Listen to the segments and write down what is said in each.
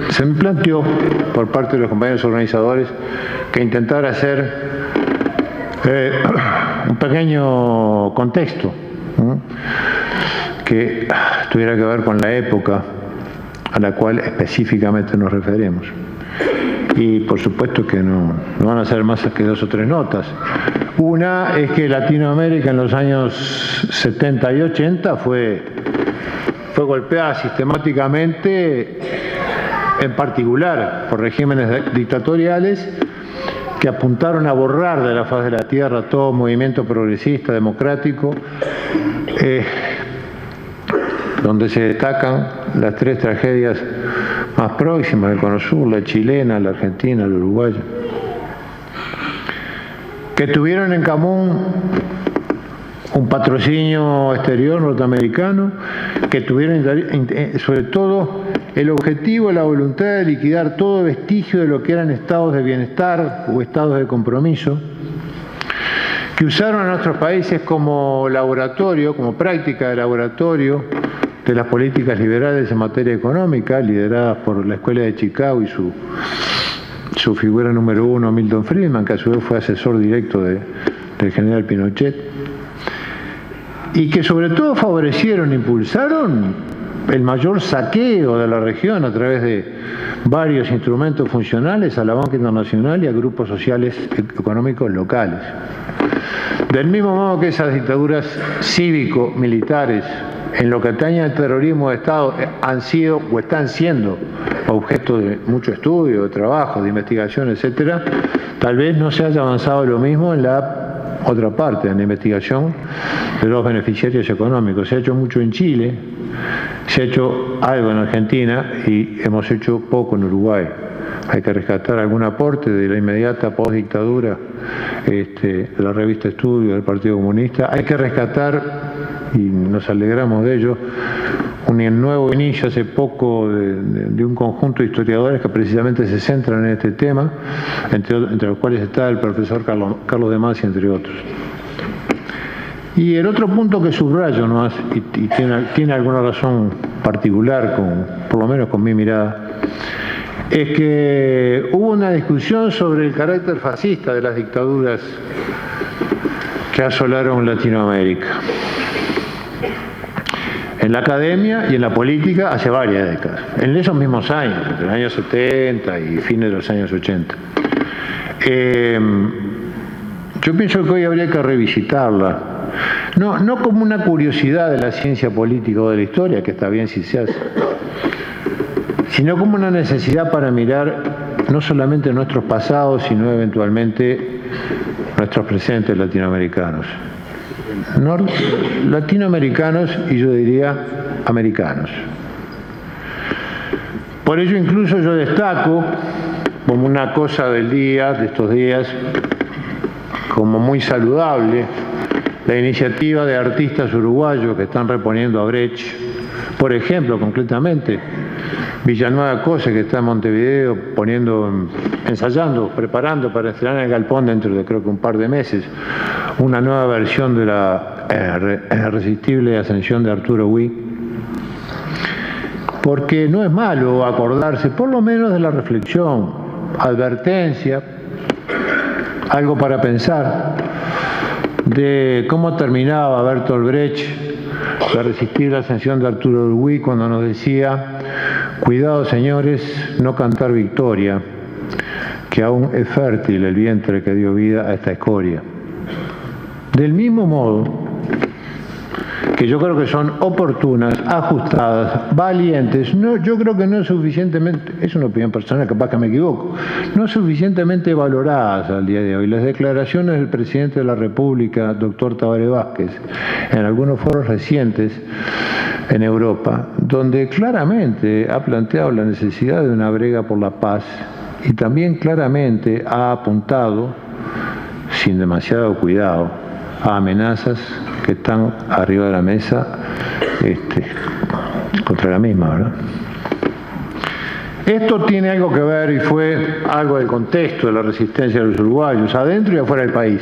se me planteó por parte de los compañeros organizadores que intentara hacer un pequeño contexto, ¿no?, que tuviera que ver con la época a la cual específicamente nos referimos. Y por supuesto que no van a ser más que 2 o 3 notas. Una es que Latinoamérica en los años 70 y 80 fue golpeada sistemáticamente, en particular por regímenes dictatoriales que apuntaron a borrar de la faz de la tierra todo movimiento progresista, democrático, donde se destacan las 3 tragedias más próximas, el Cono Sur, la chilena, la argentina, la uruguaya, que tuvieron en común un patrocinio exterior norteamericano, que tuvieron sobre todo el objetivo, la voluntad de liquidar todo vestigio de lo que eran estados de bienestar o estados de compromiso, que usaron a nuestros países como laboratorio, como práctica de laboratorio de las políticas liberales en materia económica, lideradas por la Escuela de Chicago y su figura número 1, Milton Friedman, que a su vez fue asesor directo del general Pinochet, y que sobre todo favorecieron, impulsaron el mayor saqueo de la región a través de varios instrumentos funcionales a la banca internacional y a grupos sociales económicos locales. Del mismo modo que esas dictaduras cívico-militares, en lo que atañe al terrorismo de Estado, han sido o están siendo objeto de mucho estudio, de trabajo, de investigación, etcétera, tal vez no se haya avanzado lo mismo en la otra parte, en la investigación de los beneficiarios económicos. Se ha hecho mucho en Chile, se ha hecho algo en Argentina y hemos hecho poco en Uruguay. Hay que rescatar algún aporte de la inmediata postdictadura, de la revista Estudio del Partido Comunista. Hay que rescatar, y nos alegramos de ello, un nuevo inicio hace poco de un conjunto de historiadores que precisamente se centran en este tema, entre los cuales está el profesor Carlos de Masi, entre otros. Y el otro punto que subrayo nomás, y tiene alguna razón particular, por lo menos con mi mirada, es que hubo una discusión sobre el carácter fascista de las dictaduras que asolaron Latinoamérica, en la academia y en la política hace varias décadas, en esos mismos años, entre los años 70 y fines de los años 80. Yo pienso que hoy habría que revisitarla, no como una curiosidad de la ciencia política o de la historia, que está bien si se hace, sino como una necesidad para mirar no solamente nuestros pasados, sino eventualmente nuestros presentes latinoamericanos. Latinoamericanos y yo diría americanos. Por ello incluso yo destaco como una cosa del día, de estos días, como muy saludable, la iniciativa de artistas uruguayos que están reponiendo a Brecht, por ejemplo, concretamente, Villanueva Cose, que está en Montevideo ensayando, preparando para estrenar en el Galpón dentro de creo que un par de meses, una nueva versión de la irresistible ascensión de Arturo Huy, porque no es malo acordarse por lo menos de la reflexión, advertencia, algo para pensar, de cómo terminaba Bertolt Brecht la irresistible ascensión de Arturo Huy cuando nos decía: cuidado, señores, no cantar victoria, que aún es fértil el vientre que dio vida a esta escoria. Del mismo modo que yo creo que son oportunas, ajustadas, valientes, yo creo que no es suficientemente, es una opinión personal, capaz que me equivoco, no suficientemente valoradas al día de hoy las declaraciones del presidente de la República, doctor Tabaré Vázquez, en algunos foros recientes en Europa, donde claramente ha planteado la necesidad de una brega por la paz y también claramente ha apuntado, sin demasiado cuidado, a amenazas que están arriba de la mesa contra la misma, ¿verdad? Esto tiene algo que ver y fue algo del contexto de la resistencia de los uruguayos, adentro y afuera del país.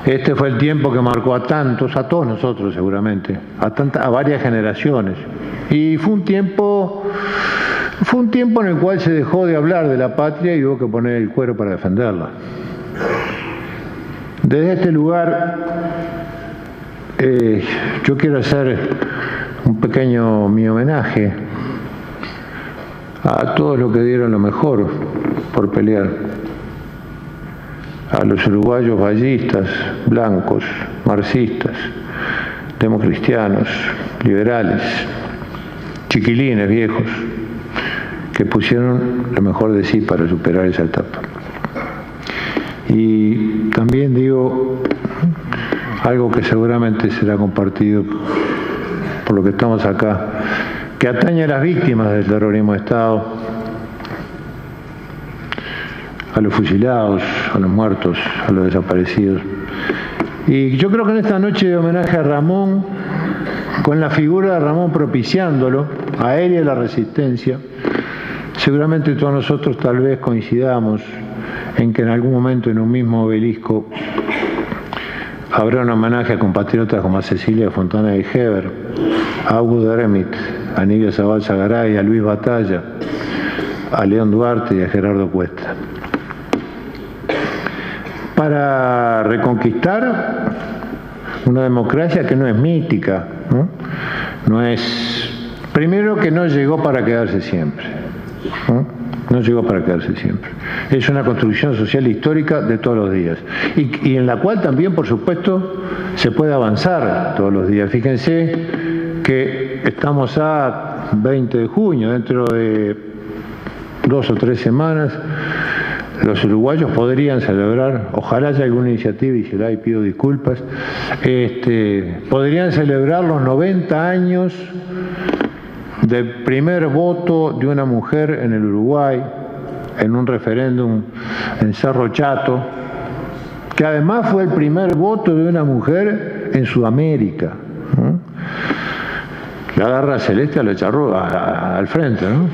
Este fue el tiempo que marcó a tantos, a todos nosotros seguramente, a varias generaciones. Y fue un tiempo Fue un tiempo en el cual se dejó de hablar de la patria y hubo que poner el cuero para defenderla. Desde este lugar, yo quiero hacer un pequeño mi homenaje a todos los que dieron lo mejor por pelear, a los uruguayos vallistas, blancos, marxistas, democristianos, liberales, chiquilines viejos, que pusieron lo mejor de sí para superar esa etapa. Y también digo algo que seguramente será compartido por lo que estamos acá, que atañe a las víctimas del terrorismo de Estado, a los fusilados, a los muertos, a los desaparecidos. Y yo creo que en esta noche de homenaje a Ramón, con la figura de Ramón propiciándolo, a él y a la resistencia, seguramente todos nosotros tal vez coincidamos en que en algún momento en un mismo obelisco habrá un homenaje a compatriotas como a Cecilia Fontana de Heber, a Hugo Deremit, a Nidia Zabal Zagaray, a Luis Batalla, a León Duarte y a Gerardo Cuesta. Para reconquistar una democracia que no es mítica, ¿no? No es, primero que no llegó para quedarse siempre, ¿no? No llegó para quedarse siempre. Es una construcción social histórica de todos los días y en la cual también, por supuesto, se puede avanzar todos los días. Fíjense que estamos a 20 de junio, dentro de 2 o 3 semanas, los uruguayos podrían celebrar, ojalá haya alguna iniciativa y si la hay pido disculpas, podrían celebrar los 90 años del primer voto de una mujer en el Uruguay, en un referéndum en Cerro Chato, que además fue el primer voto de una mujer en Sudamérica, ¿no? La garra celeste lo echarró al frente, ¿no?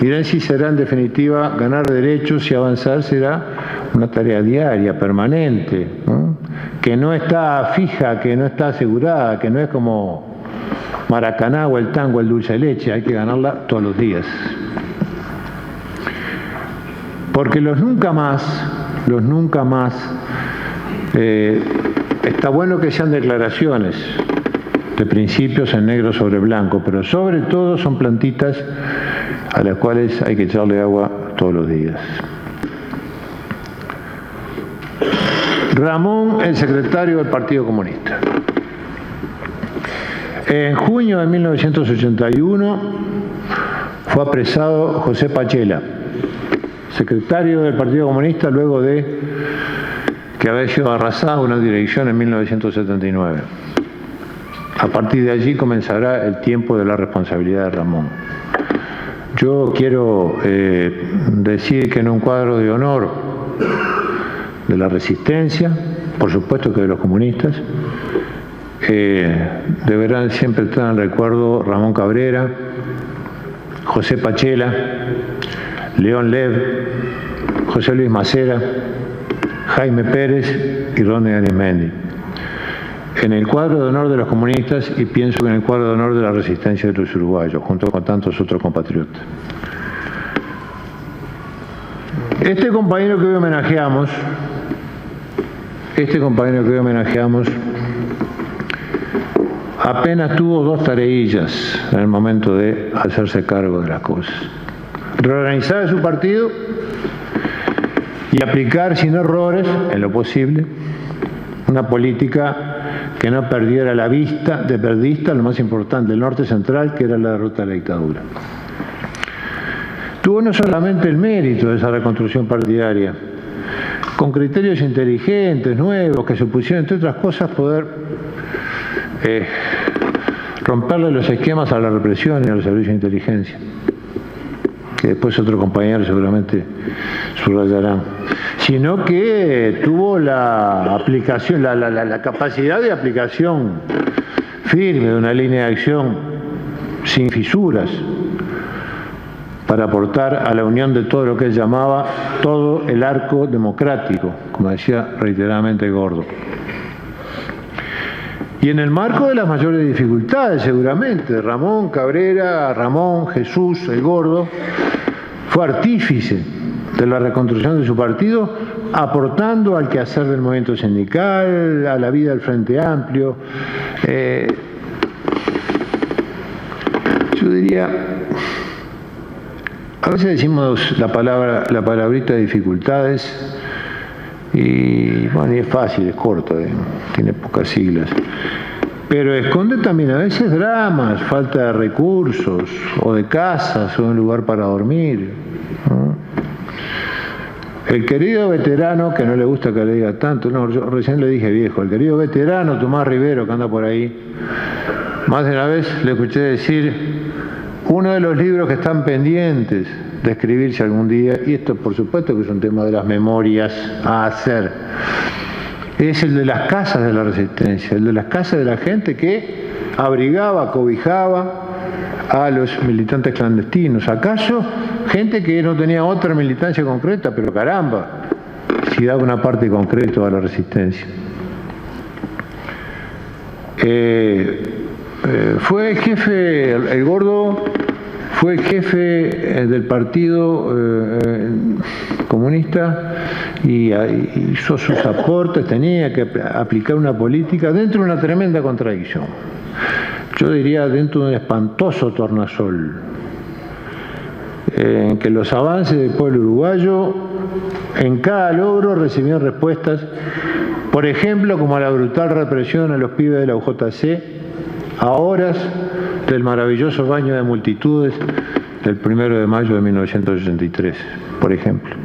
Miren si será en definitiva ganar derechos y avanzar será una tarea diaria, permanente, ¿no? Que no está fija, que no está asegurada, que no es como Maracaná o el tango, el dulce de leche, hay que ganarla todos los días. Porque los nunca más, está bueno que sean declaraciones de principios en negro sobre blanco, pero sobre todo son plantitas a las cuales hay que echarle agua todos los días. Ramón, el secretario del Partido Comunista. En junio de 1981 fue apresado José Pachela, secretario del Partido Comunista, luego de que había sido arrasada una dirección en 1979. A partir de allí comenzará el tiempo de la responsabilidad de Ramón. Yo quiero decir que en un cuadro de honor de la resistencia, por supuesto que de los comunistas, deberán siempre estar en recuerdo Ramón Cabrera, José Pachela, León Lev, José Luis Macera, Jaime Pérez y Ronnie Arismendi. En el cuadro de honor de los comunistas y pienso que en el cuadro de honor de la resistencia de los uruguayos, junto con tantos otros compatriotas. Este compañero que hoy homenajeamos, apenas tuvo 2 tareillas en el momento de hacerse cargo de las cosas. Reorganizar su partido y aplicar sin errores, en lo posible, una política que no perdiera la vista, de perdista, lo más importante, el norte central, que era la derrota de la dictadura. Tuvo no solamente el mérito de esa reconstrucción partidaria, con criterios inteligentes, nuevos, que supusieron, entre otras cosas, poder romperle los esquemas a la represión y a los servicios de inteligencia, que después otros compañeros seguramente subrayarán, sino que tuvo la aplicación, la capacidad de aplicación firme de una línea de acción sin fisuras para aportar a la unión de todo lo que él llamaba todo el arco democrático, como decía reiteradamente Gordo. y en el marco de las mayores dificultades, seguramente. Ramón Cabrera, Ramón Jesús el Gordo, fue artífice de la reconstrucción de su partido, aportando al quehacer del movimiento sindical, a la vida del Frente Amplio. Yo diría, a veces decimos la palabrita dificultades, y bueno, y es fácil, es corto, tiene pocas siglas. Pero esconde también a veces dramas, falta de recursos, o de casas, o un lugar para dormir, ¿no? El querido veterano, que no le gusta que le diga tanto, no, yo recién le dije viejo, el querido veterano Tomás Rivero, que anda por ahí, más de una vez le escuché decir, uno de los libros que están pendientes de escribirse algún día, y esto por supuesto que es un tema de las memorias a hacer, es el de las casas de la resistencia, el de las casas de la gente que abrigaba, cobijaba a los militantes clandestinos. ¿Acaso gente que no tenía otra militancia concreta? Pero caramba, si daba una parte concreta a la resistencia. Fue el jefe, el Gordo fue el jefe del Partido Comunista y hizo sus aportes, tenía que aplicar una política dentro de una tremenda contradicción. Yo diría dentro de un espantoso tornasol, en que los avances del pueblo uruguayo en cada logro recibían respuestas, por ejemplo, como la brutal represión a los pibes de la UJC, a horas del maravilloso baño de multitudes del 1 de mayo de 1983, por ejemplo.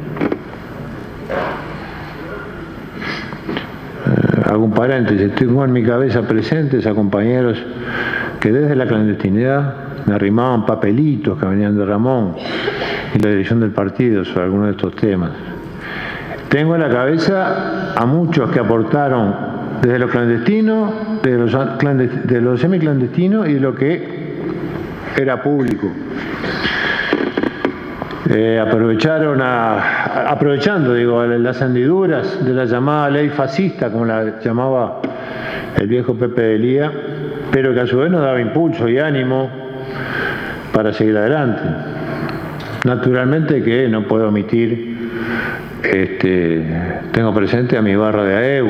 Hago un paréntesis, tengo en mi cabeza presentes a compañeros que desde la clandestinidad me arrimaban papelitos que venían de Ramón y la dirección del partido sobre algunos de estos temas. Tengo en la cabeza a muchos que aportaron desde lo clandestino, de lo semiclandestino y de lo que era público. Aprovechando las hendiduras de la llamada ley fascista, como la llamaba el viejo Pepe de Lía, pero que a su vez nos daba impulso y ánimo para seguir adelante. Naturalmente que no puedo omitir, tengo presente a mi barra de AEU,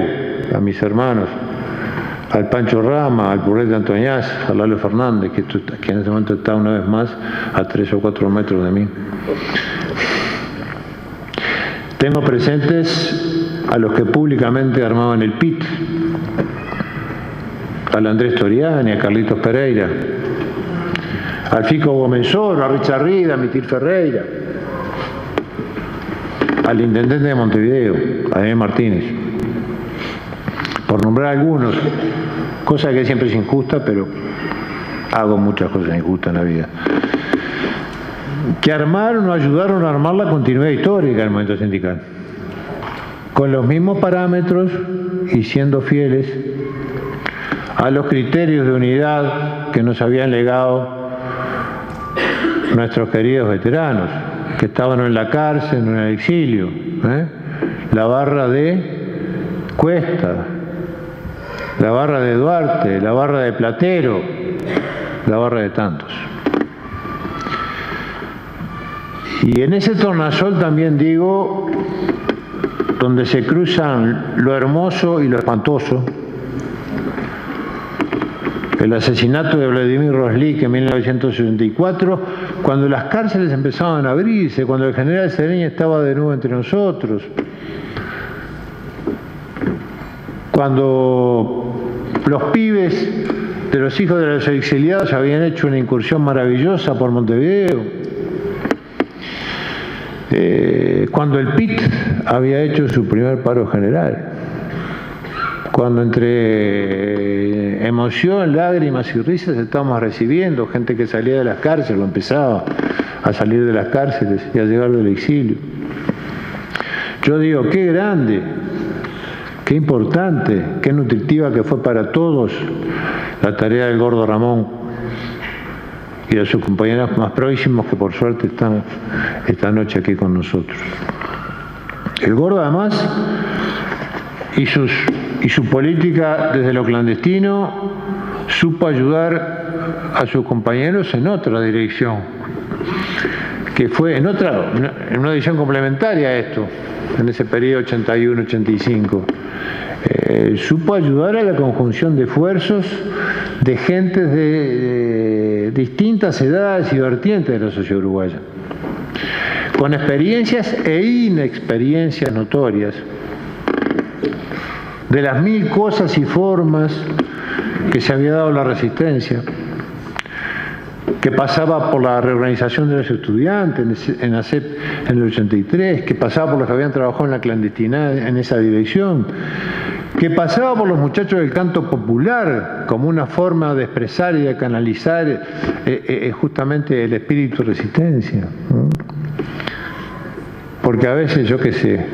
a mis hermanos, al Pancho Rama, al Purrete Antoñaz, a Lalo Fernández, que en ese momento está una vez más a 3 o 4 metros de mí. Tengo presentes a los que públicamente armaban el PIT, al Andrés Toriani, a Carlitos Pereira, al Fico Gomenzoro, a Richard Rida, a Mitil Ferreira, al intendente de Montevideo, a Daniel Martínez, por nombrar algunos, cosa que siempre es injusta, pero hago muchas cosas injustas en la vida, que armaron o ayudaron a armar la continuidad histórica del movimiento sindical, con los mismos parámetros y siendo fieles a los criterios de unidad que nos habían legado nuestros queridos veteranos, que estaban en la cárcel, en el exilio, la barra de Cuesta, la barra de Duarte, la barra de Platero, la barra de tantos. Y en ese tornasol también digo, donde se cruzan lo hermoso y lo espantoso, el asesinato de Vladimir Roslik en 1964, cuando las cárceles empezaban a abrirse, cuando el general Sereña estaba de nuevo entre nosotros, cuando los pibes de los hijos de los exiliados habían hecho una incursión maravillosa por Montevideo, cuando el PIT había hecho su primer paro general, cuando entre emoción, lágrimas y risas estábamos recibiendo gente que salía de las cárceles o empezaba a salir de las cárceles y a llegar del exilio. Yo digo, qué grande, qué importante, qué nutritiva que fue para todos la tarea del Gordo Ramón y de sus compañeros más próximos que por suerte están esta noche aquí con nosotros. El Gordo además y sus y su política desde lo clandestino supo ayudar a sus compañeros en otra dirección, que fue en una dirección complementaria a esto, en ese periodo 81-85. Supo ayudar a la conjunción de esfuerzos de gentes de distintas edades y vertientes de la sociedad uruguaya, con experiencias e inexperiencias notorias, de las mil cosas y formas que se había dado la resistencia, que pasaba por la reorganización de los estudiantes en ACEP en el 83, que pasaba por los que habían trabajado en la clandestinidad en esa dirección, que pasaba por los muchachos del canto popular como una forma de expresar y de canalizar justamente el espíritu de resistencia, ¿no? Porque a veces, yo qué sé,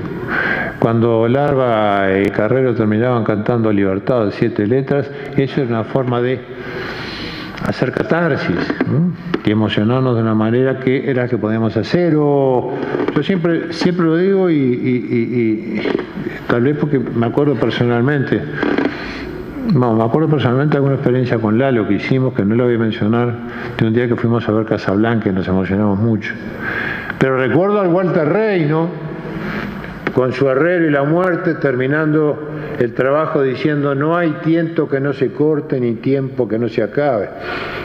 cuando Larva y Carrero terminaban cantando Libertad de 7 letras, eso era una forma de hacer catarsis, ¿no? Y emocionarnos de una manera que era la que podíamos hacer. O yo siempre lo digo y tal vez porque me acuerdo personalmente alguna experiencia con Lalo que hicimos, que no lo voy a mencionar, de un día que fuimos a ver Casablanca y nos emocionamos mucho. Pero recuerdo al Walter Rey, ¿no? Con su Herrero y la muerte, terminando el trabajo diciendo: no hay tiento que no se corte ni tiempo que no se acabe.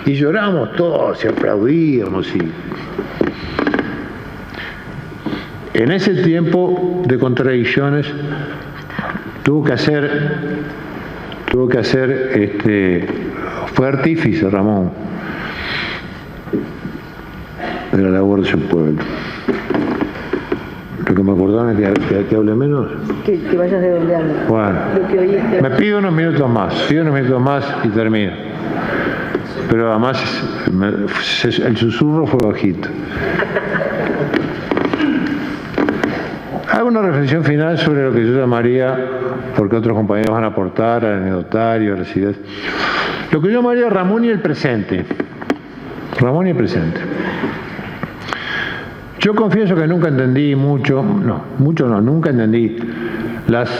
Y lloramos todos y aplaudíamos. En ese tiempo de contradicciones fue artífice Ramón de la labor de su pueblo. Lo que me acordaron es que hable menos. Que vayas redondeando. Bueno, lo que oíste. Me pido unos minutos más y termino. Pero además el susurro fue bajito. Hago una reflexión final sobre lo que yo llamaría, porque otros compañeros van a aportar, al anecdotario, a las ideas, lo que yo llamaría Ramón y el presente. Ramón y el presente. Yo confieso que nunca entendí nunca entendí las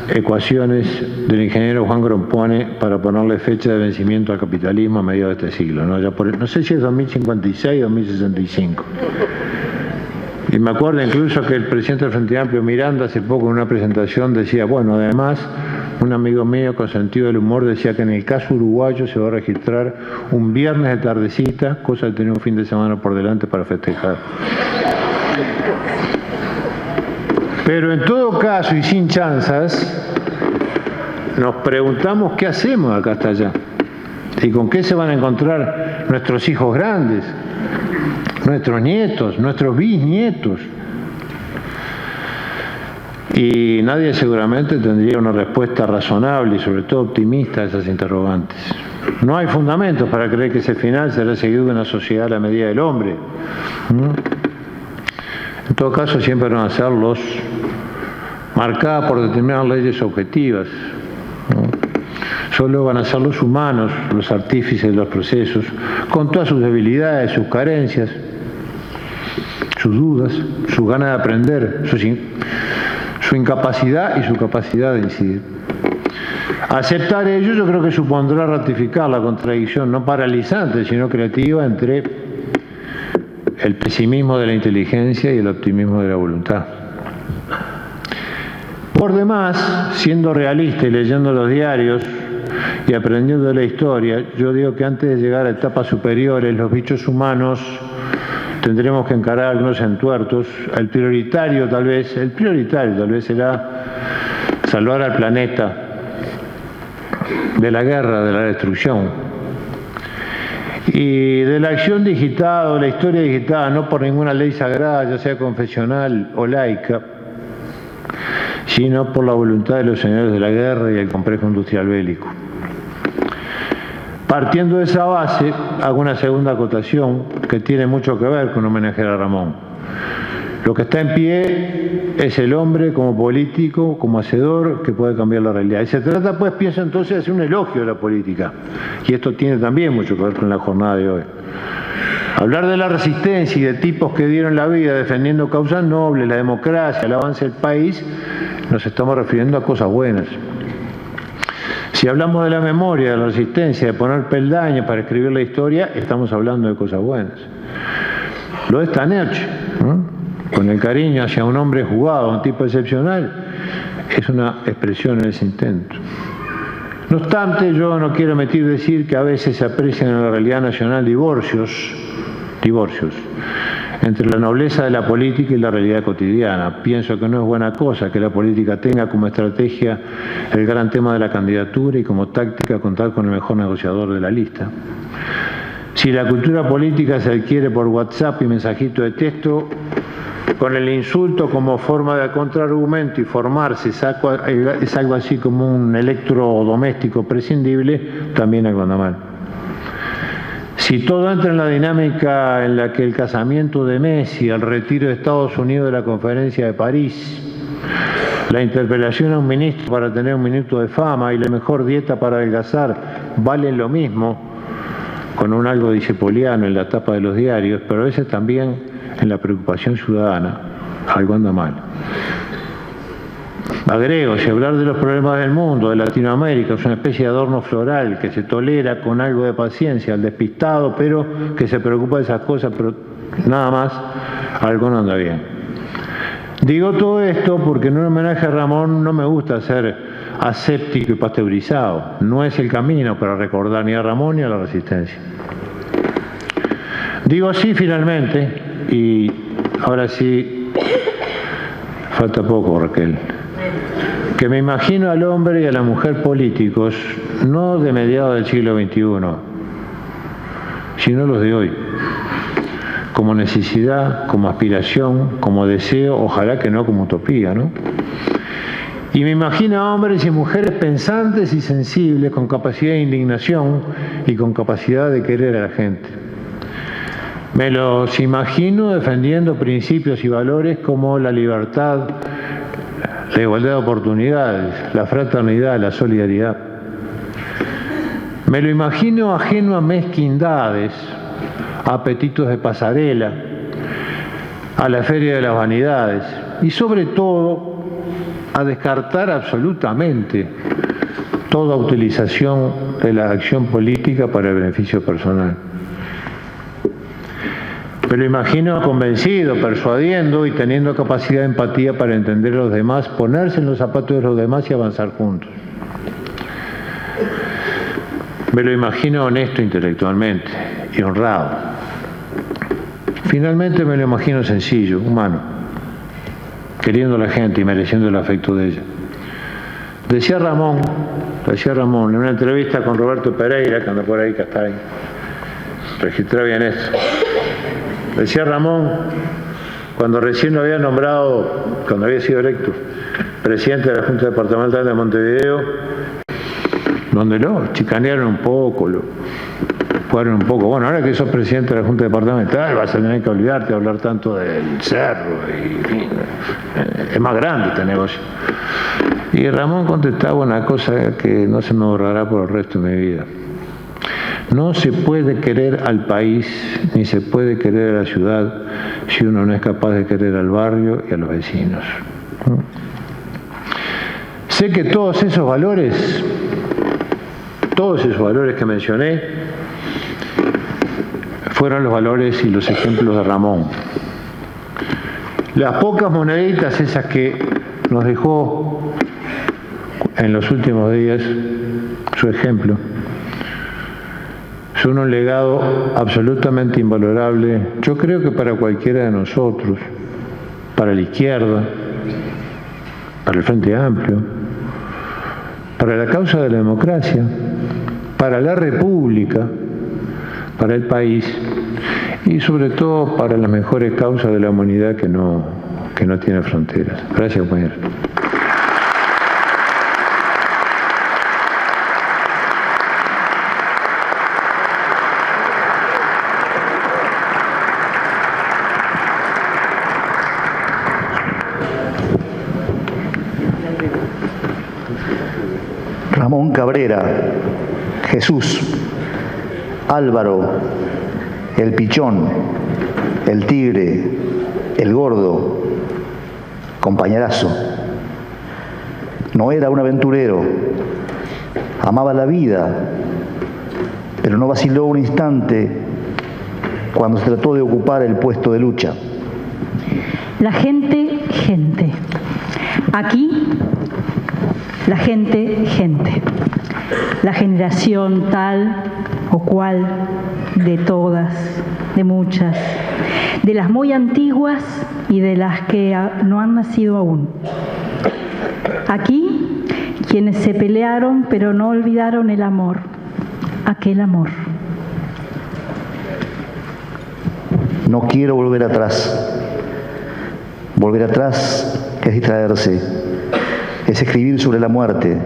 ecuaciones del ingeniero Juan Grompone para ponerle fecha de vencimiento al capitalismo a mediados de este siglo, ¿no? No sé si es 2056 o 2065. Y me acuerdo incluso que el presidente del Frente Amplio, Miranda, hace poco en una presentación decía, bueno, además, un amigo mío con sentido del humor decía que en el caso uruguayo se va a registrar un viernes de tardecita, cosa de tener un fin de semana por delante para festejar. Pero en todo caso y sin chanzas, nos preguntamos qué hacemos acá hasta allá y con qué se van a encontrar nuestros hijos grandes, nuestros nietos, nuestros bisnietos. Y nadie seguramente tendría una respuesta razonable y sobre todo optimista a esas interrogantes. No hay fundamentos para creer que ese final será seguido de una sociedad a la medida del hombre. En todo caso, siempre van a ser marcadas por determinadas leyes objetivas, ¿no? Solo van a ser los humanos los artífices de los procesos, con todas sus debilidades, sus carencias, sus dudas, su gana de aprender, su incapacidad y su capacidad de incidir. Aceptar ello yo creo que supondrá ratificar la contradicción no paralizante, sino creativa entre el pesimismo de la inteligencia y el optimismo de la voluntad. Por demás, siendo realista y leyendo los diarios y aprendiendo de la historia, yo digo que antes de llegar a etapas superiores, los bichos humanos tendremos que encarar algunos entuertos. El prioritario tal vez será salvar al planeta de la guerra, de la destrucción. Y de la acción digitada o la historia digitada, no por ninguna ley sagrada, ya sea confesional o laica, sino por la voluntad de los señores de la guerra y el complejo industrial bélico. Partiendo de esa base, hago una segunda acotación que tiene mucho que ver con homenajear a Ramón. Lo que está en pie es el hombre como político, como hacedor, que puede cambiar la realidad. Y se trata, pues, pienso entonces, de hacer un elogio de la política. Y esto tiene también mucho que ver con la jornada de hoy. Hablar de la resistencia y de tipos que dieron la vida defendiendo causas nobles, la democracia, el avance del país, nos estamos refiriendo a cosas buenas. Si hablamos de la memoria, de la resistencia, de poner peldaños para escribir la historia, estamos hablando de cosas buenas. Lo de esta noche, ¿no? Con el cariño hacia un hombre jugado, un tipo excepcional, es una expresión en ese intento. No obstante, yo no quiero omitir decir que a veces se aprecian en la realidad nacional divorcios entre la nobleza de la política y la realidad cotidiana. Pienso que no es buena cosa que la política tenga como estrategia el gran tema de la candidatura y como táctica contar con el mejor negociador de la lista. Si la cultura política se adquiere por WhatsApp y mensajito de texto, con el insulto como forma de contraargumento y formarse es algo así como un electrodoméstico prescindible, también algo anda mal. Si todo entra en la dinámica en la que el casamiento de Messi, el retiro de Estados Unidos de la Conferencia de París, la interpelación a un ministro para tener un minuto de fama y la mejor dieta para adelgazar valen lo mismo, con un algo discipoliano en la tapa de los diarios, pero a veces también en la preocupación ciudadana, algo anda mal. Agrego, si hablar de los problemas del mundo, de Latinoamérica, es una especie de adorno floral que se tolera con algo de paciencia al despistado, pero que se preocupa de esas cosas, pero nada más, algo no anda bien. Digo todo esto porque en un homenaje a Ramón no me gusta ser aséptico y pasteurizado. No es el camino para recordar ni a Ramón ni a la resistencia. Digo así finalmente, y ahora sí, falta poco, Raquel, que me imagino al hombre y a la mujer políticos, no de mediados del siglo XXI, sino los de hoy, como necesidad, como aspiración, como deseo, ojalá que no como utopía, ¿no? Y me imagino a hombres y mujeres pensantes y sensibles, con capacidad de indignación y con capacidad de querer a la gente. Me los imagino defendiendo principios y valores como la libertad, la igualdad de oportunidades, la fraternidad, la solidaridad. Me lo imagino ajeno a mezquindades, a apetitos de pasarela, a la feria de las vanidades y sobre todo a descartar absolutamente toda utilización de la acción política para el beneficio personal. Me lo imagino convencido, persuadiendo y teniendo capacidad de empatía para entender a los demás, ponerse en los zapatos de los demás y avanzar juntos. Me lo imagino honesto intelectualmente y honrado. Finalmente me lo imagino sencillo, humano, queriendo a la gente y mereciendo el afecto de ella. Decía Ramón en una entrevista con Roberto Pereira, que anda por ahí, que está ahí, registré bien esto. Decía Ramón, cuando recién lo había nombrado, cuando había sido electo presidente de la Junta Departamental de Montevideo, donde lo chicanearon un poco, lo jugaron un poco. Bueno, ahora que sos presidente de la Junta Departamental vas a tener que olvidarte de hablar tanto del cerro, y es más grande este negocio. Y Ramón contestaba una cosa que no se me borrará por el resto de mi vida. No se puede querer al país, ni se puede querer a la ciudad, si uno no es capaz de querer al barrio y a los vecinos. Sé que todos esos valores que mencioné, fueron los valores y los ejemplos de Ramón. Las pocas moneditas esas que nos dejó en los últimos días, su ejemplo, son un legado absolutamente invalorable, yo creo que para cualquiera de nosotros, para la izquierda, para el Frente Amplio, para la causa de la democracia, para la República, para el país y sobre todo para las mejores causas de la humanidad que no tiene fronteras. Gracias, compañero. Ramón Cabrera, Jesús, Álvaro, el Pichón, el Tigre, el Gordo, compañerazo. No era un aventurero, Amaba la vida, pero no vaciló un instante cuando se trató de ocupar el puesto de lucha. La gente, gente. Aquí, la gente, gente. La generación tal o cual, de todas, de muchas, de las muy antiguas y de las que no han nacido aún. Aquí, quienes se pelearon pero no olvidaron el amor, aquel amor. No quiero volver atrás. Volver atrás es distraerse, es escribir sobre la muerte,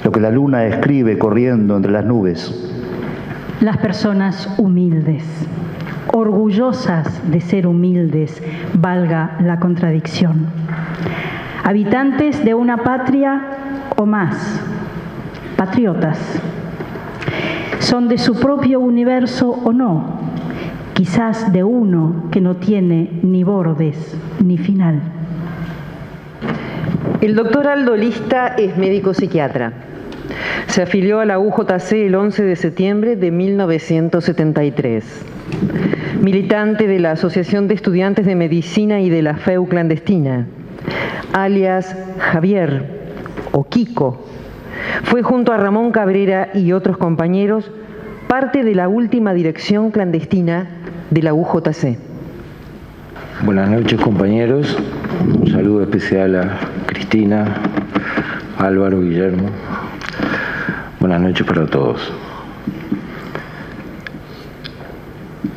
lo que la luna escribe corriendo entre las nubes. Las personas humildes, orgullosas de ser humildes, valga la contradicción. Habitantes de una patria o más, patriotas. Son de su propio universo o no, quizás de uno que no tiene ni bordes ni final. El doctor Aldo Lista es médico psiquiatra. Se afilió a la UJC el 11 de septiembre de 1973. Militante de la Asociación de Estudiantes de Medicina y de la FEU clandestina, alias Javier o Kiko. Fue junto a Ramón Cabrera y otros compañeros parte de la última dirección clandestina de la UJC. Buenas noches, compañeros. Un saludo especial a Cristina, Álvaro, Guillermo. Buenas noches para todos.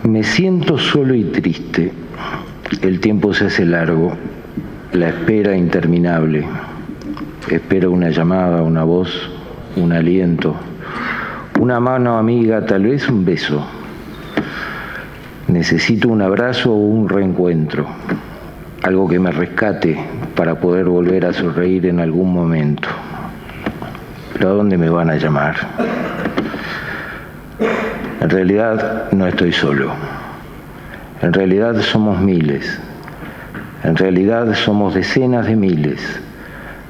Me siento solo y triste. El tiempo se hace largo. La espera interminable. Espero una llamada, una voz, un aliento, una mano amiga, tal vez un beso. Necesito un abrazo o un reencuentro, algo que me rescate para poder volver a sonreír en algún momento. ¿Pero a dónde me van a llamar? En realidad no estoy solo. En realidad somos miles. En realidad somos decenas de miles.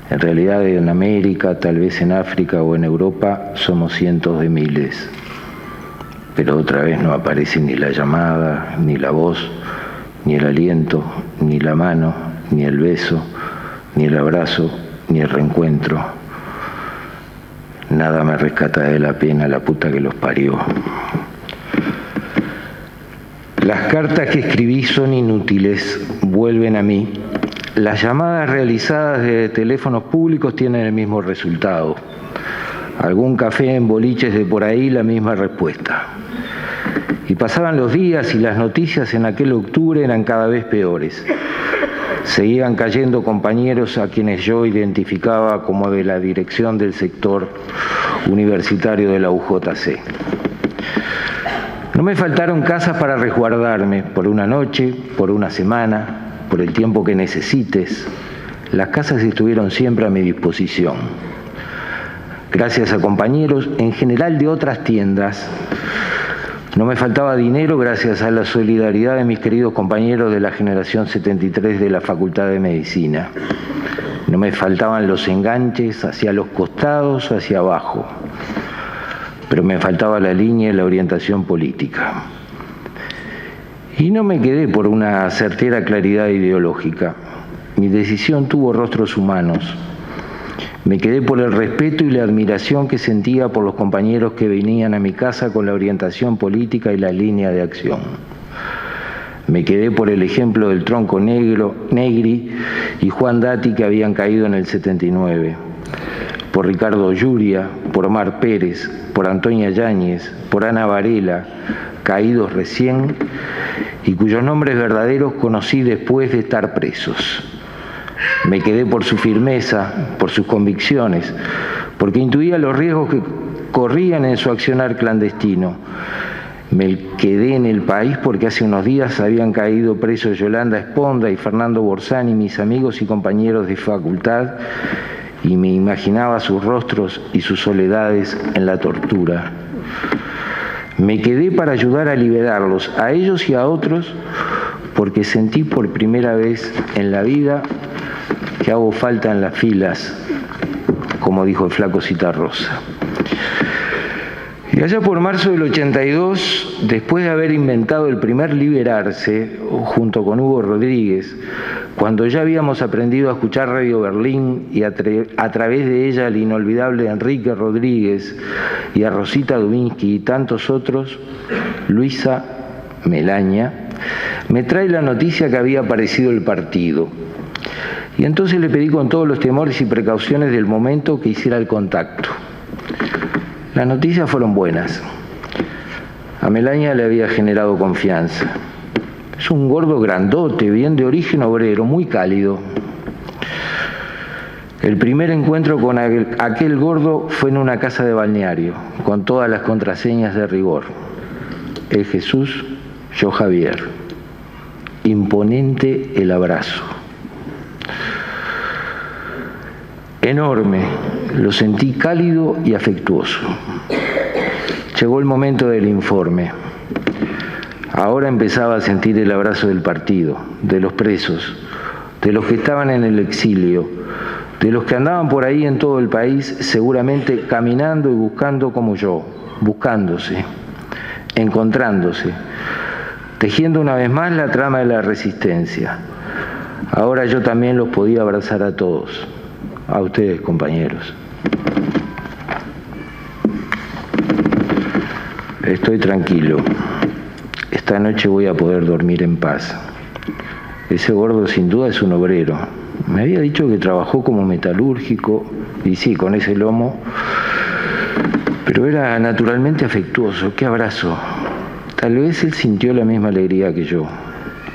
En realidad en América, tal vez en África o en Europa, somos cientos de miles. Pero otra vez no aparece ni la llamada, ni la voz, ni el aliento, ni la mano, ni el beso, ni el abrazo, ni el reencuentro. Nada me rescata de la pena, la puta que los parió. Las cartas que escribí son inútiles, vuelven a mí. Las llamadas realizadas de teléfonos públicos tienen el mismo resultado. Algún café en boliches de por ahí, la misma respuesta. Y pasaban los días y las noticias en aquel octubre eran cada vez peores. Seguían cayendo compañeros a quienes yo identificaba como de la dirección del sector universitario de la UJC. No me faltaron casas para resguardarme por una noche, por una semana, por el tiempo que necesites. Las casas estuvieron siempre a mi disposición. Gracias a compañeros, en general de otras tiendas. No me faltaba dinero gracias a la solidaridad de mis queridos compañeros de la generación 73 de la Facultad de Medicina. No me faltaban los enganches hacia los costados o hacia abajo, pero me faltaba la línea y la orientación política. Y no me quedé por una certera claridad ideológica. Mi decisión tuvo rostros humanos. Me quedé por el respeto y la admiración que sentía por los compañeros que venían a mi casa con la orientación política y la línea de acción. Me quedé por el ejemplo del Tronco Negri y Juan Dati que habían caído en el 79. Por Ricardo Yuria, por Omar Pérez, por Antonia Yáñez, por Ana Varela, caídos recién y cuyos nombres verdaderos conocí después de estar presos. Me quedé por su firmeza, por sus convicciones, porque intuía los riesgos que corrían en su accionar clandestino. Me quedé en el país porque hace unos días habían caído presos Yolanda Esponda y Fernando Borsani, mis amigos y compañeros de facultad, y me imaginaba sus rostros y sus soledades en la tortura. Me quedé para ayudar a liberarlos, a ellos y a otros, porque sentí por primera vez en la vida que hago falta en las filas, como dijo el flaco Citarrosa. Y allá por marzo del 82, después de haber inventado el primer Liberarse, junto con Hugo Rodríguez, cuando ya habíamos aprendido a escuchar Radio Berlín y a través de ella al inolvidable Enrique Rodríguez y a Rosita Dubinsky y tantos otros, Luisa Melaña me trae la noticia que había aparecido el partido. Y entonces le pedí con todos los temores y precauciones del momento que hiciera el contacto. Las noticias fueron buenas. A Melaña le había generado confianza. Es un gordo grandote, bien de origen obrero, muy cálido. El primer encuentro con aquel gordo fue en una casa de balneario, con todas las contraseñas de rigor. Él Jesús, yo Javier. Imponente el abrazo. Enorme, lo sentí cálido y afectuoso. Llegó el momento del informe. Ahora empezaba a sentir el abrazo del partido, de los presos, de los que estaban en el exilio, de los que andaban por ahí en todo el país, seguramente caminando y buscando como yo, buscándose, encontrándose, tejiendo una vez más la trama de la resistencia. Ahora yo también los podía abrazar a todos. A ustedes, compañeros. Estoy tranquilo. Esta noche voy a poder dormir en paz. Ese gordo sin duda es un obrero. Me había dicho que trabajó como metalúrgico, y sí, con ese lomo, pero era naturalmente afectuoso. ¡Qué abrazo! Tal vez él sintió la misma alegría que yo.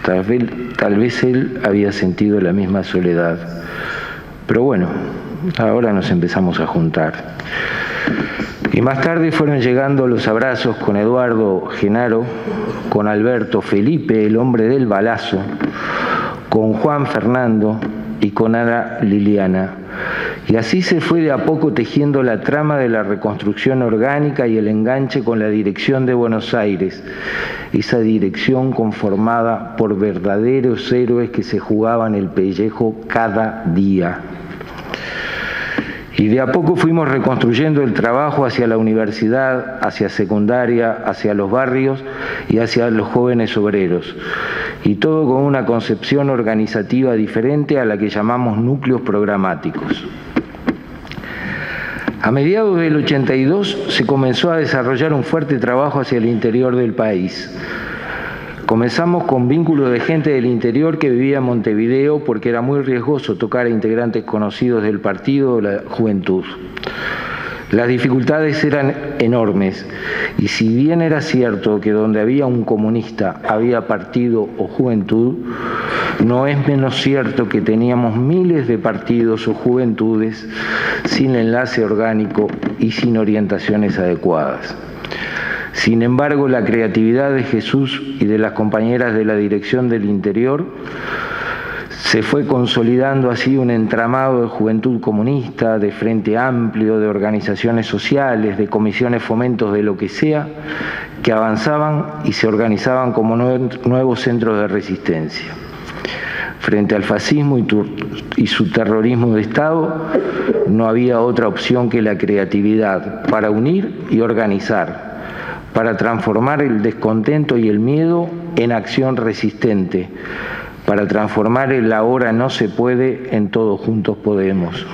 Tal vez él había sentido la misma soledad. Pero bueno, ahora nos empezamos a juntar. Y más tarde fueron llegando los abrazos con Eduardo Genaro, con Alberto Felipe, el hombre del balazo, con Juan Fernando y con Ana Liliana. Y así se fue de a poco tejiendo la trama de la reconstrucción orgánica y el enganche con la dirección de Buenos Aires, esa dirección conformada por verdaderos héroes que se jugaban el pellejo cada día. Y de a poco fuimos reconstruyendo el trabajo hacia la universidad, hacia secundaria, hacia los barrios y hacia los jóvenes obreros. Y todo con una concepción organizativa diferente a la que llamamos núcleos programáticos. A mediados del 82 se comenzó a desarrollar un fuerte trabajo hacia el interior del país. Comenzamos con vínculos de gente del interior que vivía en Montevideo porque era muy riesgoso tocar a integrantes conocidos del partido o la juventud. Las dificultades eran enormes y si bien era cierto que donde había un comunista había partido o juventud, no es menos cierto que teníamos miles de partidos o juventudes sin enlace orgánico y sin orientaciones adecuadas. Sin embargo, la creatividad de Jesús y de las compañeras de la Dirección del Interior se fue consolidando así un entramado de juventud comunista, de Frente Amplio, de organizaciones sociales, de comisiones fomentos de lo que sea, que avanzaban y se organizaban como nuevos centros de resistencia. Frente al fascismo y su terrorismo de Estado, no había otra opción que la creatividad para unir y organizar, para transformar el descontento y el miedo en acción resistente, para transformar el ahora no se puede en todos juntos podemos.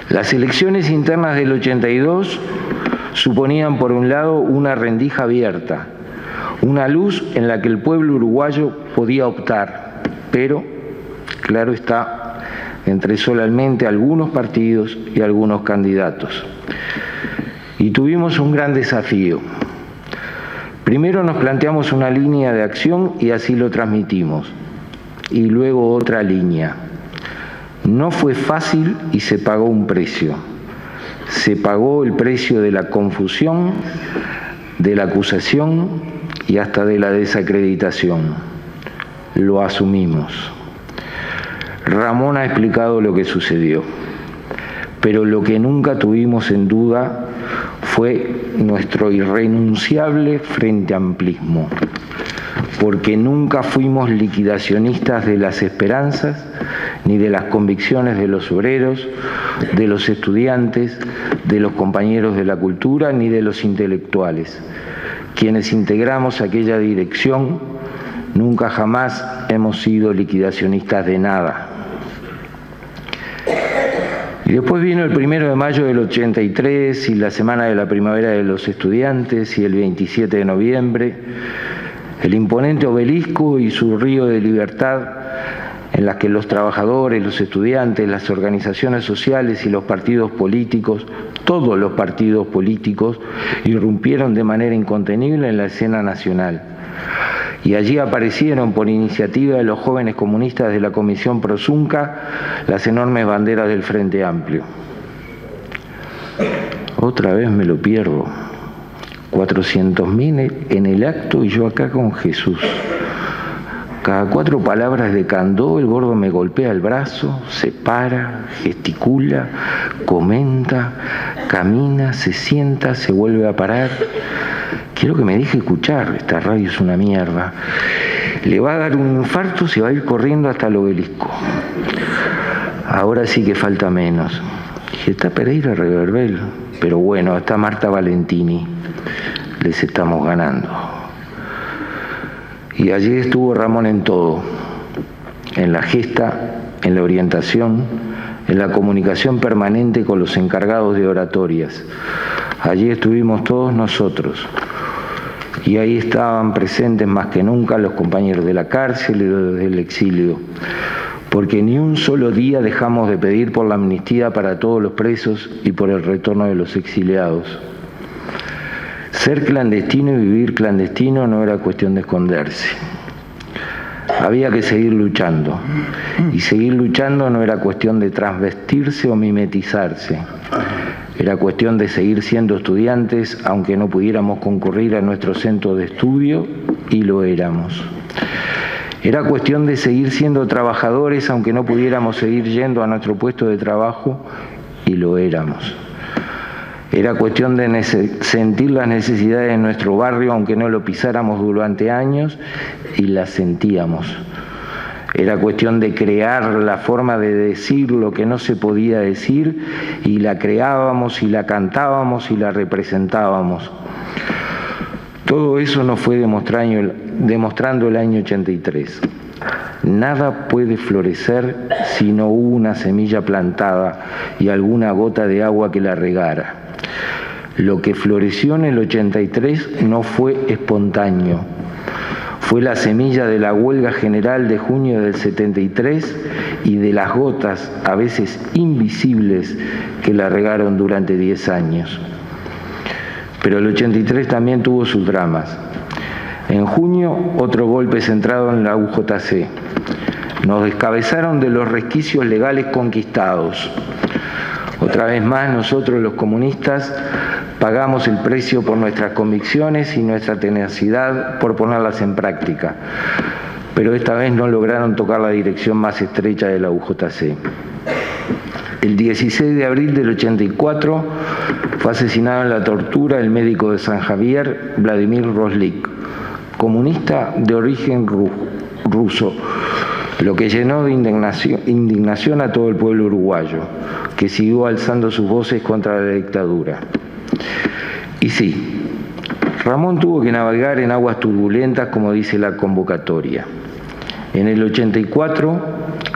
Las elecciones internas del 82 suponían, por un lado, una rendija abierta, una luz en la que el pueblo uruguayo podía optar, pero, claro está, entre solamente algunos partidos y algunos candidatos. Y tuvimos un gran desafío. Primero nos planteamos una línea de acción y así lo transmitimos. Y luego otra línea. No fue fácil y se pagó un precio. Se pagó el precio de la confusión, de la acusación y hasta de la desacreditación. Lo asumimos. Ramón ha explicado lo que sucedió. Pero lo que nunca tuvimos en duda fue nuestro irrenunciable frente amplismo. porque nunca fuimos liquidacionistas de las esperanzas, ni de las convicciones de los obreros, de los estudiantes, de los compañeros de la cultura, ni de los intelectuales. Quienes integramos aquella dirección, nunca jamás hemos sido liquidacionistas de nada. Y después vino el 1 de mayo del 83 y la Semana de la Primavera de los Estudiantes y el 27 de noviembre, el imponente obelisco y su río de libertad en las que los trabajadores, los estudiantes, las organizaciones sociales y los partidos políticos, todos los partidos políticos, irrumpieron de manera incontenible en la escena nacional. Y allí aparecieron, por iniciativa de los jóvenes comunistas de la Comisión Prosunca, las enormes banderas del Frente Amplio. Otra vez me lo pierdo. 400.000 en el acto y yo acá con Jesús. Cada 4 palabras de Candó, el gordo me golpea el brazo, se para, gesticula, comenta, camina, se sienta, se vuelve a parar. Quiero que me deje escuchar, esta radio es una mierda. Le va a dar un infarto, se va a ir corriendo hasta el obelisco. Ahora sí que falta menos. Y está Pereira Reverbel, pero bueno, está Marta Valentini. Les estamos ganando. Y allí estuvo Ramón en todo, en la gesta, en la orientación, en la comunicación permanente con los encargados de oratorias. Allí estuvimos todos nosotros. Y ahí estaban presentes más que nunca los compañeros de la cárcel y los del exilio, porque ni un solo día dejamos de pedir por la amnistía para todos los presos y por el retorno de los exiliados. Ser clandestino y vivir clandestino no era cuestión de esconderse. Había que seguir luchando. Y seguir luchando no era cuestión de transvestirse o mimetizarse. Era cuestión de seguir siendo estudiantes, aunque no pudiéramos concurrir a nuestro centro de estudio, y lo éramos. Era cuestión de seguir siendo trabajadores, aunque no pudiéramos seguir yendo a nuestro puesto de trabajo, y lo éramos. Era cuestión de sentir las necesidades de nuestro barrio, aunque no lo pisáramos durante años, y las sentíamos. Era cuestión de crear la forma de decir lo que no se podía decir, y la creábamos, y la cantábamos, y la representábamos. Todo eso nos fue demostrando el año 83. Nada puede florecer si no hubo una semilla plantada y alguna gota de agua que la regara. Lo que floreció en el 83 no fue espontáneo. Fue la semilla de la huelga general de junio del 73 y de las gotas, a veces invisibles, que la regaron durante 10 años. Pero el 83 también tuvo sus dramas. En junio, otro golpe centrado en la UJC. Nos descabezaron de los resquicios legales conquistados. Otra vez más, nosotros los comunistas pagamos el precio por nuestras convicciones y nuestra tenacidad por ponerlas en práctica. Pero esta vez no lograron tocar la dirección más estrecha de la UJC. El 16 de abril del 84 fue asesinado en la tortura el médico de San Javier, Vladimir Roslik, comunista de origen ruso, lo que llenó de indignación a todo el pueblo uruguayo, que siguió alzando sus voces contra la dictadura. Y sí, Ramón tuvo que navegar en aguas turbulentas, como dice la convocatoria. En el 84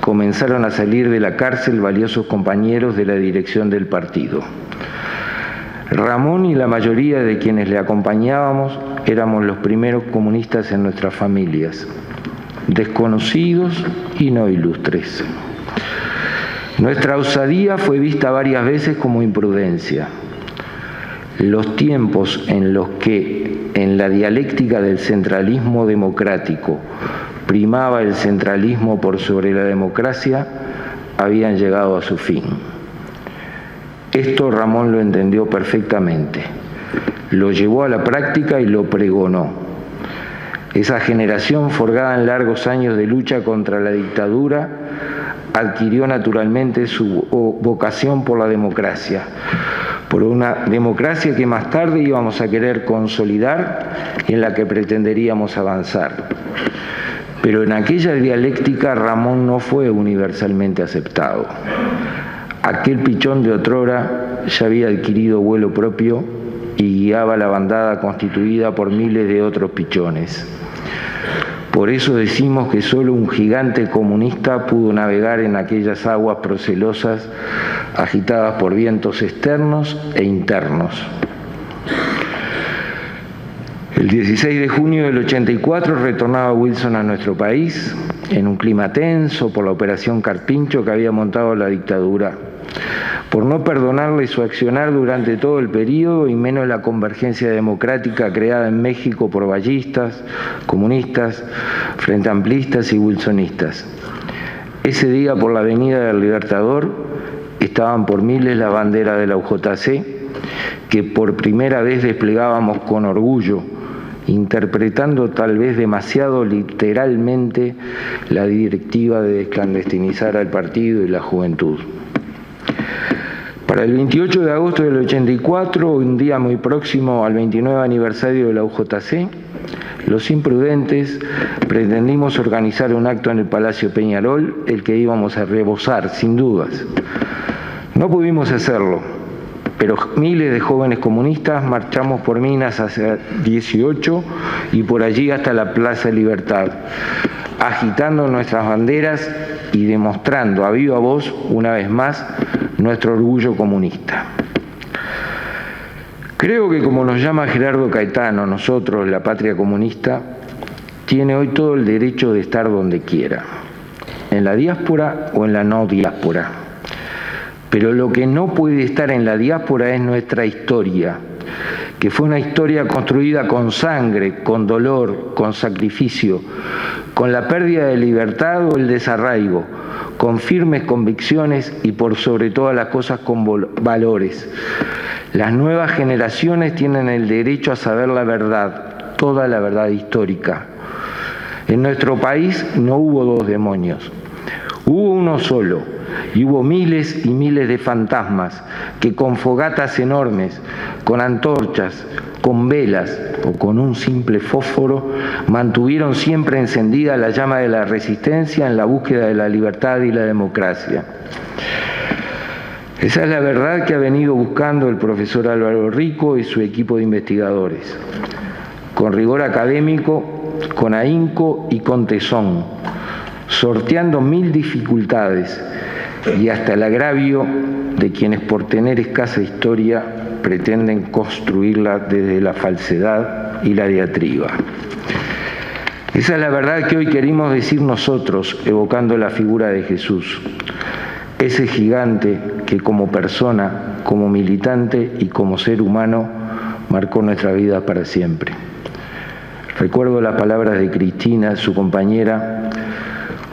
comenzaron a salir de la cárcel valiosos compañeros de la dirección del partido. Ramón y la mayoría de quienes le acompañábamos éramos los primeros comunistas en nuestras familias, desconocidos y no ilustres. Nuestra osadía fue vista varias veces como imprudencia. Los tiempos en los que, en la dialéctica del centralismo democrático, primaba el centralismo por sobre la democracia, habían llegado a su fin. Esto Ramón lo entendió perfectamente, lo llevó a la práctica y lo pregonó. Esa generación, forjada en largos años de lucha contra la dictadura, adquirió naturalmente su vocación por la democracia, por una democracia que más tarde íbamos a querer consolidar y en la que pretenderíamos avanzar. Pero en aquella dialéctica Ramón no fue universalmente aceptado. Aquel pichón de otrora ya había adquirido vuelo propio y guiaba la bandada constituida por miles de otros pichones. Por eso decimos que solo un gigante comunista pudo navegar en aquellas aguas procelosas agitadas por vientos externos e internos. El 16 de junio del 84 retornaba Wilson a nuestro país en un clima tenso por la operación Carpincho que había montado la dictadura, por no perdonarle su accionar durante todo el periodo y menos la convergencia democrática creada en México por vallistas, comunistas, frente amplistas y wilsonistas. Ese día por la Avenida del Libertador estaban por miles las banderas de la UJC que por primera vez desplegábamos con orgullo, interpretando tal vez demasiado literalmente la directiva de desclandestinizar al partido y la juventud. Para el 28 de agosto del 84, un día muy próximo al 29 aniversario de la UJC, los imprudentes pretendimos organizar un acto en el Palacio Peñarol, el que íbamos a rebosar, sin dudas. No pudimos hacerlo, pero miles de jóvenes comunistas marchamos por Minas hacia 18 y por allí hasta la Plaza Libertad, agitando nuestras banderas y demostrando a viva voz, una vez más, nuestro orgullo comunista. Creo que, como nos llama Gerardo Caetano, nosotros, la patria comunista, tiene hoy todo el derecho de estar donde quiera, en la diáspora o en la no diáspora. Pero lo que no puede estar en la diáspora es nuestra historia, que fue una historia construida con sangre, con dolor, con sacrificio, con la pérdida de libertad o el desarraigo, con firmes convicciones y por sobre todas las cosas con valores. Las nuevas generaciones tienen el derecho a saber la verdad, toda la verdad histórica. En nuestro país no hubo dos demonios, hubo uno solo, y hubo miles y miles de fantasmas que con fogatas enormes, con antorchas, con velas o con un simple fósforo mantuvieron siempre encendida la llama de la resistencia en la búsqueda de la libertad y la democracia. Esa es la verdad que ha venido buscando el profesor Álvaro Rico y su equipo de investigadores, con rigor académico, con ahínco y con tesón, sorteando mil dificultades y hasta el agravio de quienes por tener escasa historia pretenden construirla desde la falsedad y la diatriba. Esa es la verdad que hoy queremos decir nosotros, evocando la figura de Jesús, ese gigante que como persona, como militante y como ser humano marcó nuestra vida para siempre. Recuerdo las palabras de Cristina, su compañera,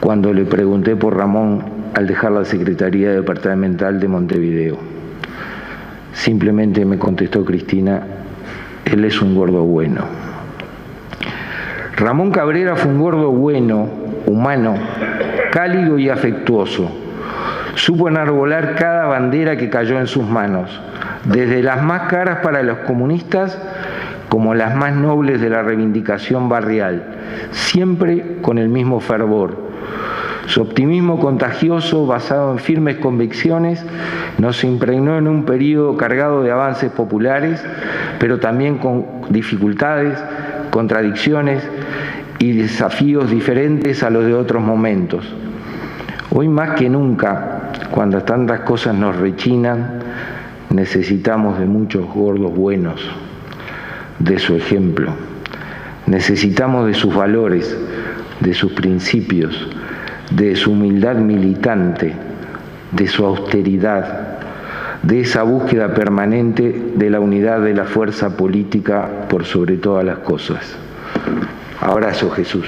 cuando le pregunté por Ramón al dejar la Secretaría Departamental de Montevideo. Simplemente me contestó Cristina, él es un gordo bueno. Ramón Cabrera fue un gordo bueno, humano, cálido y afectuoso. Supo enarbolar cada bandera que cayó en sus manos, desde las más caras para los comunistas como las más nobles de la reivindicación barrial, siempre con el mismo fervor. Su optimismo contagioso, basado en firmes convicciones, nos impregnó en un periodo cargado de avances populares, pero también con dificultades, contradicciones y desafíos diferentes a los de otros momentos. Hoy más que nunca, cuando tantas cosas nos rechinan, necesitamos de muchos gordos buenos, de su ejemplo. Necesitamos de sus valores, de sus principios, de su humildad militante, de su austeridad, de esa búsqueda permanente de la unidad de la fuerza política por sobre todas las cosas. Abrazo, Jesús.